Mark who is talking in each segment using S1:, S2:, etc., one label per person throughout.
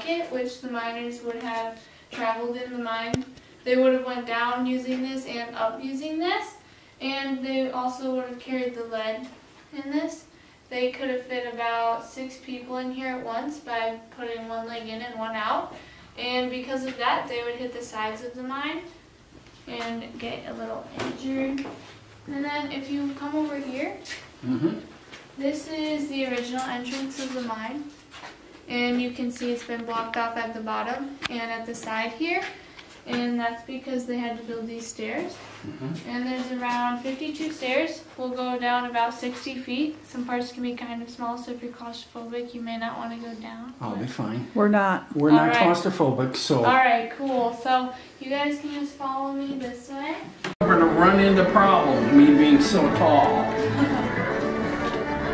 S1: bucket, which the miners would have traveled in the mine. They would have went down using this and up using this, and they also would have carried the lead in this. They could have fit about 6 people in here at once by putting one leg in and one out, and because of that they would hit the sides of the mine and get a little injured. And then if you come over here, this is the original entrance of the mine, and you can see it's been blocked off at the bottom and at the side here, and that's because they had to build these stairs. And there's around 52 stairs. We'll go down about 60 feet. Some parts can be kind of small, so if you're claustrophobic, you may not want to go down.
S2: I'll be fine.
S3: We're not.
S2: We're not claustrophobic, so.
S1: Alright, cool. So you guys can just follow me this way.
S2: We're gonna run into problems, me being so tall.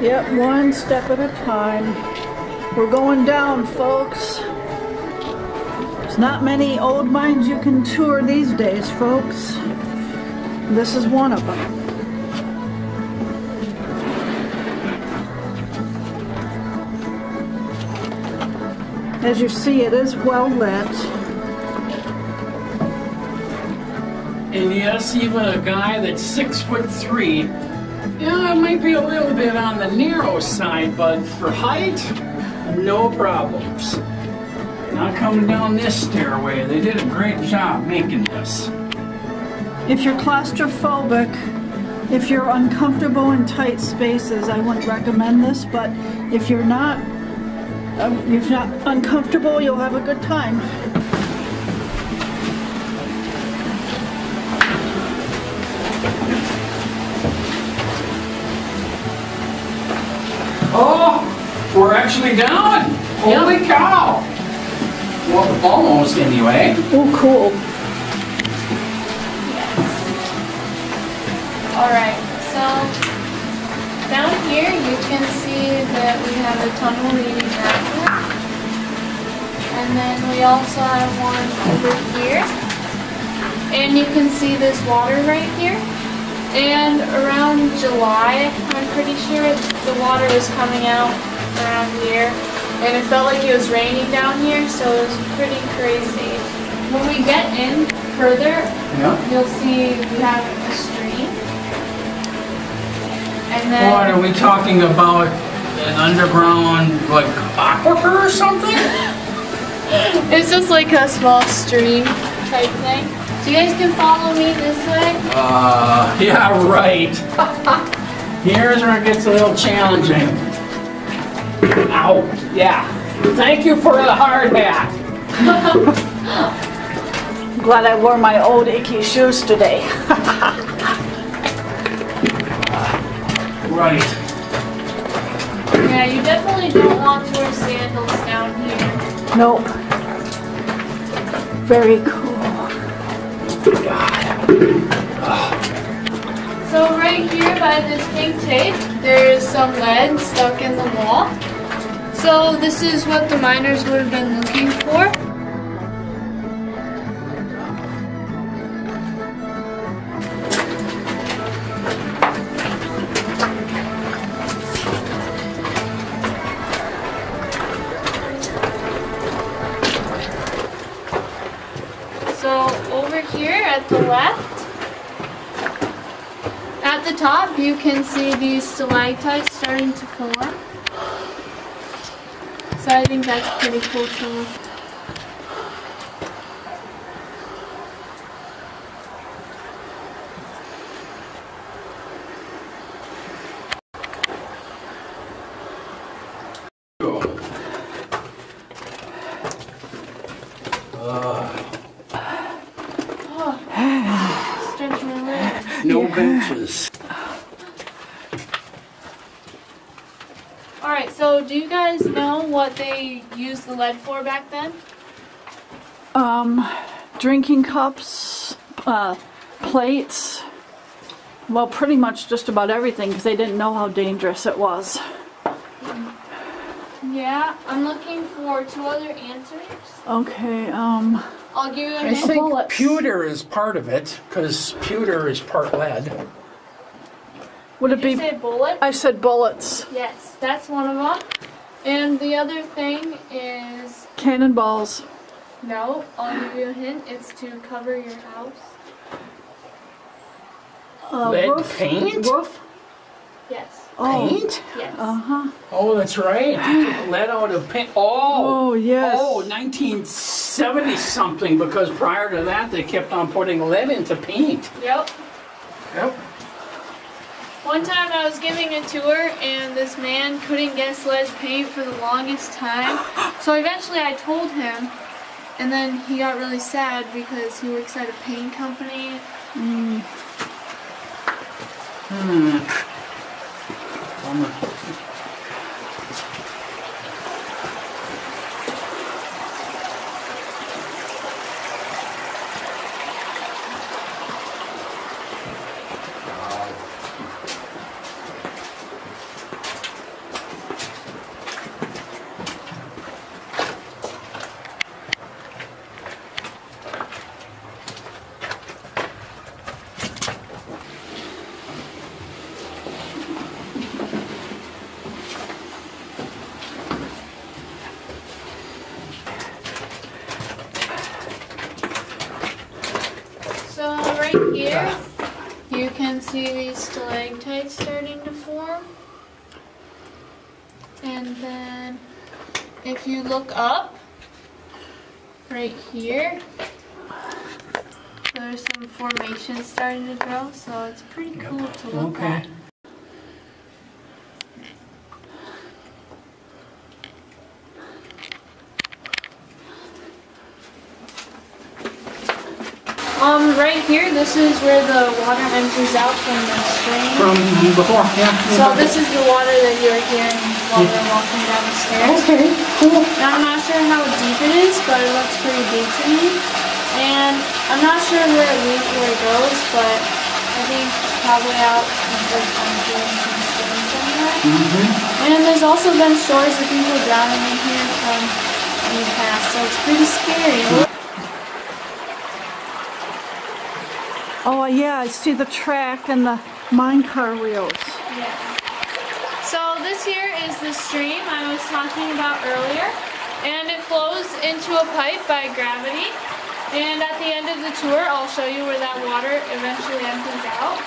S3: Yep, one step at a time. We're going down, folks. There's not many old mines you can tour these days, folks. This is one of them. As you see, it is well lit.
S2: And yes, even a guy that's 6'3", yeah, it might be a little bit on the narrow side, but for height, no problems. Now coming down this stairway, they did a great job making this.
S3: If you're claustrophobic, if you're uncomfortable in tight spaces, I wouldn't recommend this, but if you're not uncomfortable, you'll have a good time.
S2: Oh, we're actually down! Holy cow! Well, almost anyway.
S3: Oh, cool.
S1: Alright, so down here you can see that we have a tunnel leading right here. And then we also have one over here. And you can see this water right here. And around July, I'm pretty sure, the water was coming out around here. And it felt like it was raining down here, so it was pretty crazy. When we get in further, you'll see we have a stream. And then,
S2: what, are we talking about an underground, like, aquifer or something?
S1: it's just like a small stream type thing. So you guys can follow me this way.
S2: Yeah, right. Here's where it gets a little challenging. Ow, yeah. Thank you for the hard hat.
S3: Glad I wore my old icky shoes today.
S2: Right.
S1: Yeah, you definitely don't want to wear sandals down here.
S3: Nope. Very cool.
S1: So right here by this pink tape, there's some lead stuck in the wall. So this is what the miners would have been looking for. So over here at the left, at the top you can see these stalactites starting to form. So I think that's pretty cool to look. Stretch my legs.
S2: No benches.
S1: Alright, so do you guys know what they used the lead for back then?
S3: Drinking cups, plates, well, pretty much just about everything, because they didn't know how dangerous it was.
S1: Yeah, I'm looking for 2 other answers.
S3: Okay,
S1: I'll give you a
S2: I
S1: hint.
S2: think
S3: bullets.
S2: pewter is part of it, because pewter is part lead.
S3: would it
S1: Did you
S3: be?
S1: say bullet?
S3: I said bullets.
S1: Yes, that's one of them. And the other thing is...
S3: Cannonballs.
S1: No, I'll give you a hint. It's to cover your house.
S2: Lead
S3: Roof?
S2: paint?
S3: Roof?
S1: Yes.
S3: Oh.
S2: Paint?
S1: Yes.
S3: Uh-huh.
S2: Oh, that's right. You took lead out of paint. Oh.
S3: Oh, yes.
S2: Oh, 1970 something, because prior to that they kept on putting lead into paint.
S1: Yep.
S2: Yep.
S1: One time I was giving a tour and this man couldn't guess lead paint for the longest time. So eventually I told him, and then he got really sad because he works at a paint company. So right here, you can see these stalactites starting to form. And then if you look up, right here, there's some formations starting to grow, so it's pretty cool to look at. Right here, this is where the water enters out from the stream.
S2: From before, yeah.
S1: So this is the water that you're hearing while we're walking down the stairs.
S2: Okay, cool.
S1: Now I'm not sure how deep it is, but it looks pretty deep to me. And I'm not sure where it goes, but I think probably out in the country and some stream somewhere. And there's also been stories of people drowning in here from in the past, so it's pretty scary.
S3: Oh, yeah, I see the track and the mine car wheels.
S1: Yeah. So this here is the stream I was talking about earlier, and it flows into a pipe by gravity. And at the end of the tour, I'll show you where that water eventually empties out.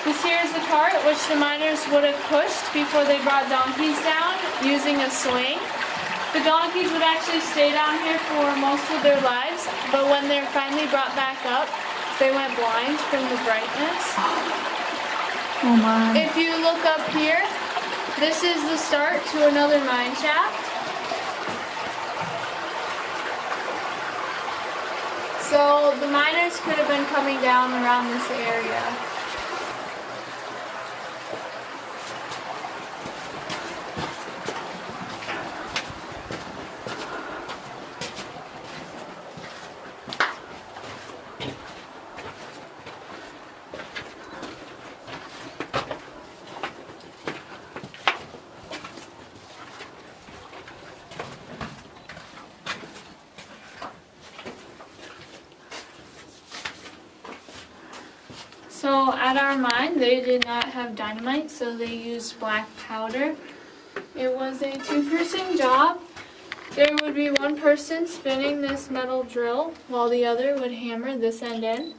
S1: This here is the cart which the miners would have pushed before they brought donkeys down using a swing. The donkeys would actually stay down here for most of their lives, but when they're finally brought back up, they went blind from the brightness.
S3: Oh my.
S1: If you look up here, this is the start to another mine shaft. So the miners could have been coming down around this area. So at our mine, they did not have dynamite, so they used black powder. It was a two-person job. There would be one person spinning this metal drill while the other would hammer this end in.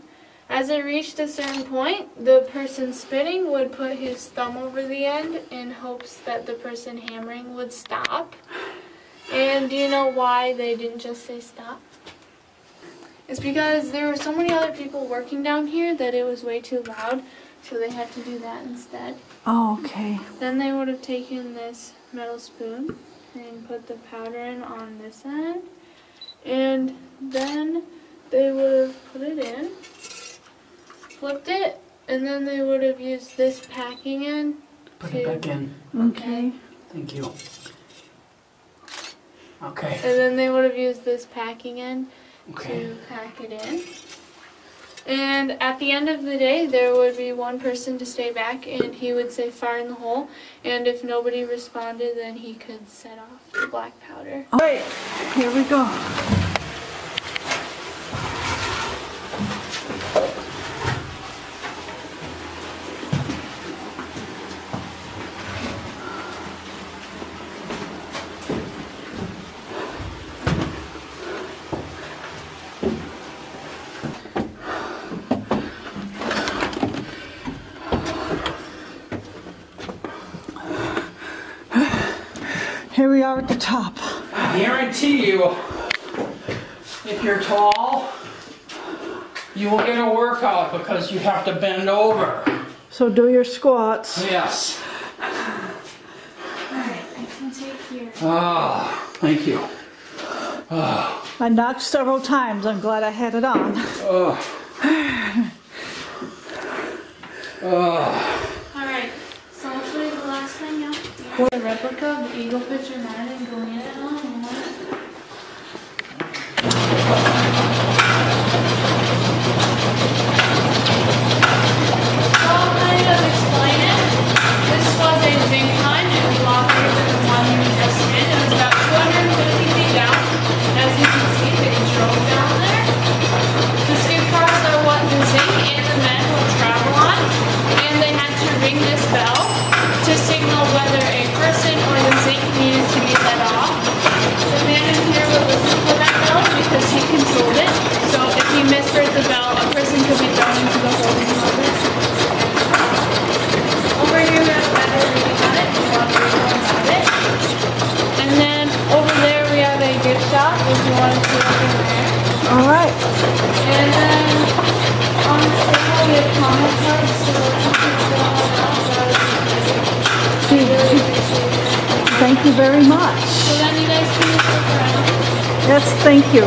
S1: As it reached a certain point, the person spinning would put his thumb over the end in hopes that the person hammering would stop. And do you know why they didn't just say stop? It's because there were so many other people working down here that it was way too loud, so they had to do that instead.
S3: Oh, okay.
S1: Then they would have taken this metal spoon and put the powder in on this end, and then they would have put it in, flipped it, and then they would have used this packing end.
S2: Put it back in.
S3: Okay.
S2: Thank you. Okay.
S1: And then they would have used this packing end
S2: Okay.
S1: to pack it in. And at the end of the day, there would be one person to stay back, and he would say fire in the hole, and if nobody responded, then he could set off the black powder.
S3: Wait, here we go. Here we are at the top.
S2: I guarantee you, if you're tall, you will get a workout because you have to bend over.
S3: So do your squats.
S2: Yes.
S1: Alright, I can take here.
S2: Ah, thank you.
S3: I knocked several times. I'm glad I had it on.
S1: Alright, so I'll show you the last thing now. For a replica of the Eagle picture mine and go in it on. So I'll kind of explain it. This was a zinc mine. It was a lot bigger than the one you just did. It was about 250 feet down. As you can see, they drove down there. The skid cars are what the zinc and the men will travel on. And they had to ring this bell to signal whether a person or the zinc needed to be let off. The man in here would listen for that bell because he controlled it. So if he misheard the bell, a person could be thrown into the holding closet. Over here we have a better reading on it. We want to read more about it. And then over there we have a gift shop if you want to see what's in there.
S3: Alright.
S1: And then on the table we have comment cards so you can fill all out. I really appreciate it.
S3: Thank you very much.
S1: So then you guys can just look around.
S3: Yes, thank you.